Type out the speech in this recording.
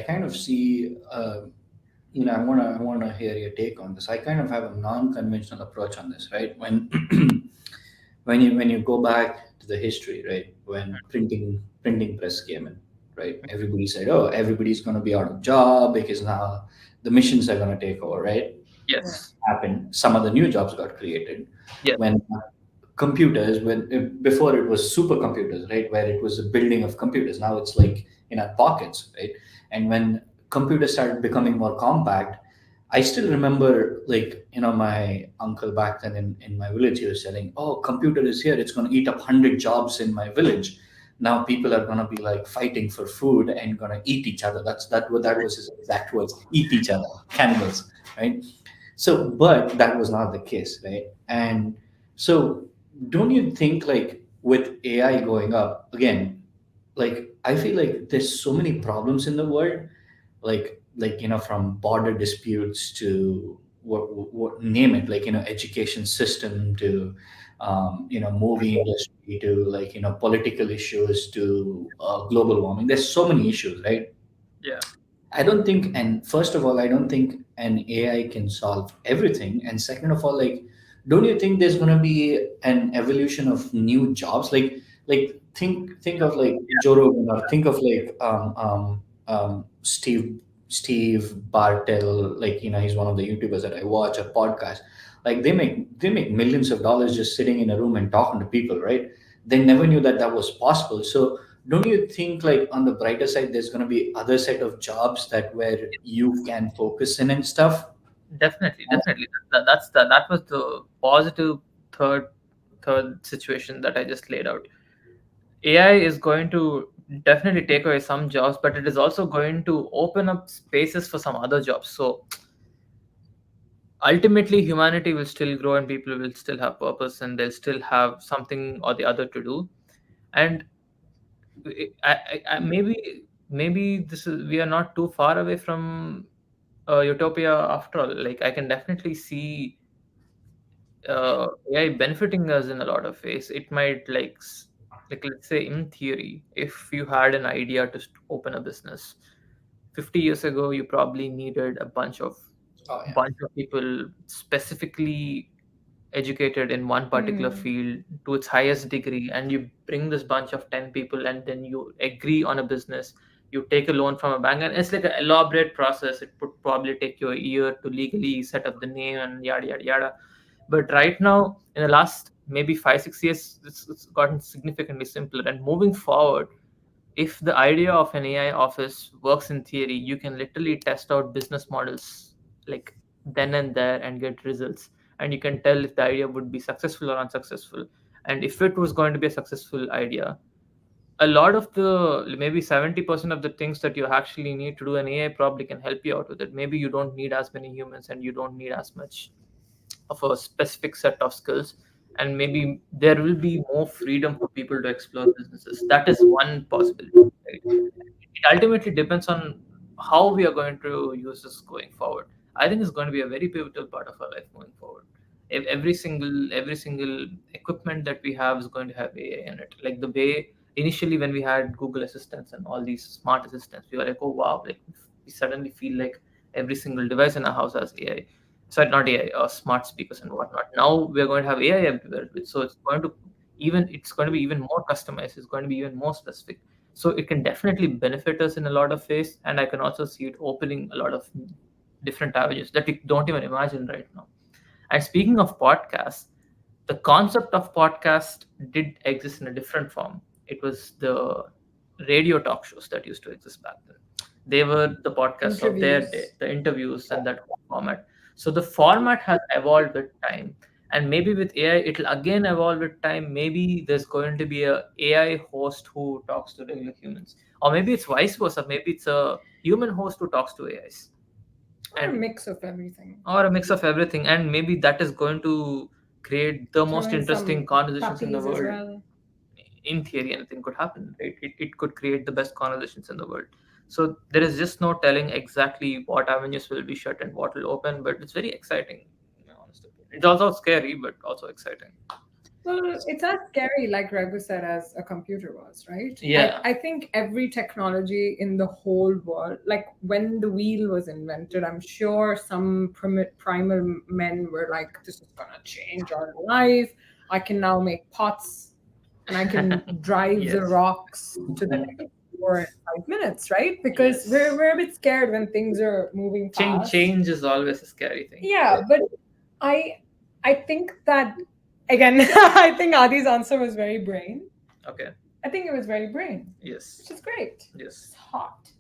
kind of see, I wanna hear your take on this. I kind of have a non-conventional approach on this, right? When when you go back to the history, right? When printing press came in, right? Everybody said, "Oh, everybody's gonna be out of job because now the machines are gonna take over," right? Yeah. Yes. Happened. Some of the new jobs got created Yes. when computers, before it was supercomputers, right, where it was a building of computers. Now it's like in our pockets, right? And when computers started becoming more compact, I still remember, like, my uncle back then in my village, he was saying, "Oh, computer is here, it's going to eat up 100 jobs in my village." Now people are going to be like fighting for food and going to eat each other. That was his exact words: eat each other, cannibals, right? So, but that was not the case, right? And so, don't you think, like, with AI going up again, like, I feel like there's so many problems in the world, from border disputes to what name it, like, education system to movie industry to, like, political issues to global warming. There's so many issues, right? Yeah. I don't think, and first of all, I don't think an AI can solve everything. And second of all, like, don't you think there's going to be an evolution of new jobs? Think of like Joe Rogan, or think of like Steve Bartel. Like, he's one of the YouTubers that I watch, a podcast. Like, they make millions of dollars just sitting in a room and talking to people, right? They never knew that that was possible. So don't you think, like, on the brighter side, there's going to be other set of jobs that where you can focus in and stuff? Definitely, definitely. That was the positive third situation that I just laid out. AI is going to definitely take away some jobs, but it is also going to open up spaces for some other jobs. So ultimately, humanity will still grow, and people will still have purpose, and they'll still have something or the other to do. And maybe this is we are not too far away from utopia after all. Like, I can definitely see AI benefiting us in a lot of ways. It might like, let's say, in theory, if you had an idea to open a business 50 years ago, you probably needed a Oh yeah. bunch of people specifically educated in one particular Mm. field to its highest degree, and you bring this bunch of 10 people, and then you agree on a business. You take a loan from a bank, and it's like an elaborate process. It would probably take you a year to legally set up the name and yada yada yada. But right now, in the last maybe 5 6 years, it's gotten significantly simpler. And moving forward, if the idea of an AI office works in theory, you can literally test out business models like then and there and get results. And you can tell if the idea would be successful or unsuccessful. And if it was going to be a successful idea, a lot of the maybe 70% of the things that you actually need to do, an AI probably can help you out with it. Maybe you don't need as many humans, and you don't need as much of a specific set of skills, and maybe there will be more freedom for people to explore businesses. That is one possibility, right? It ultimately depends on how we are going to use this going forward. I think it's going to be a very pivotal part of our life going forward. Every single equipment that we have is going to have AI in it. Like the way initially when we had Google Assistants and all these smart assistants, we were like, oh wow, like we suddenly feel like every single device in our house has AI. Sorry, not AI, smart speakers and whatnot. Now we are going to have AI everywhere, so it's going to be even more customized. It's going to be even more specific. So it can definitely benefit us in a lot of ways, and I can also see it opening a lot of different avenues that we don't even imagine right now. And speaking of podcasts, the concept of podcast did exist in a different form. It was the radio talk shows that used to exist back then. They were the podcasts of their day, Interviews. the interviews and that whole format. So the format has evolved with time. And maybe with AI, it'll again evolve with time. Maybe there's going to be a AI host who talks to regular humans. Or maybe it's vice versa. Maybe it's a human host who talks to AIs. Or a And mix of everything. or a mix of everything, and maybe that is going to create the Throw most in some interesting conversations in the puppies as world. well. In theory, anything could happen, right? It could create the best conversations in the world. So there is just no telling exactly what avenues will be shut and what will open, but it's very exciting, in my honest opinion. It's also scary but also exciting. Well, it's as scary, like Raghu said, as a computer was, right? Yeah. I think every technology in the whole world, like when the wheel was invented, I'm sure some primal men were like, this is going to change our life. I can now make pots and I can drive the Yes. rocks to the next door in 5 minutes, right? Because Yes. we're a bit scared when things are moving fast. Change is always a scary thing. Yeah, but I I think that again, I think Adi's answer was very brain. Okay. I think it was very brain, Yes. which is great. Yes. It's hot.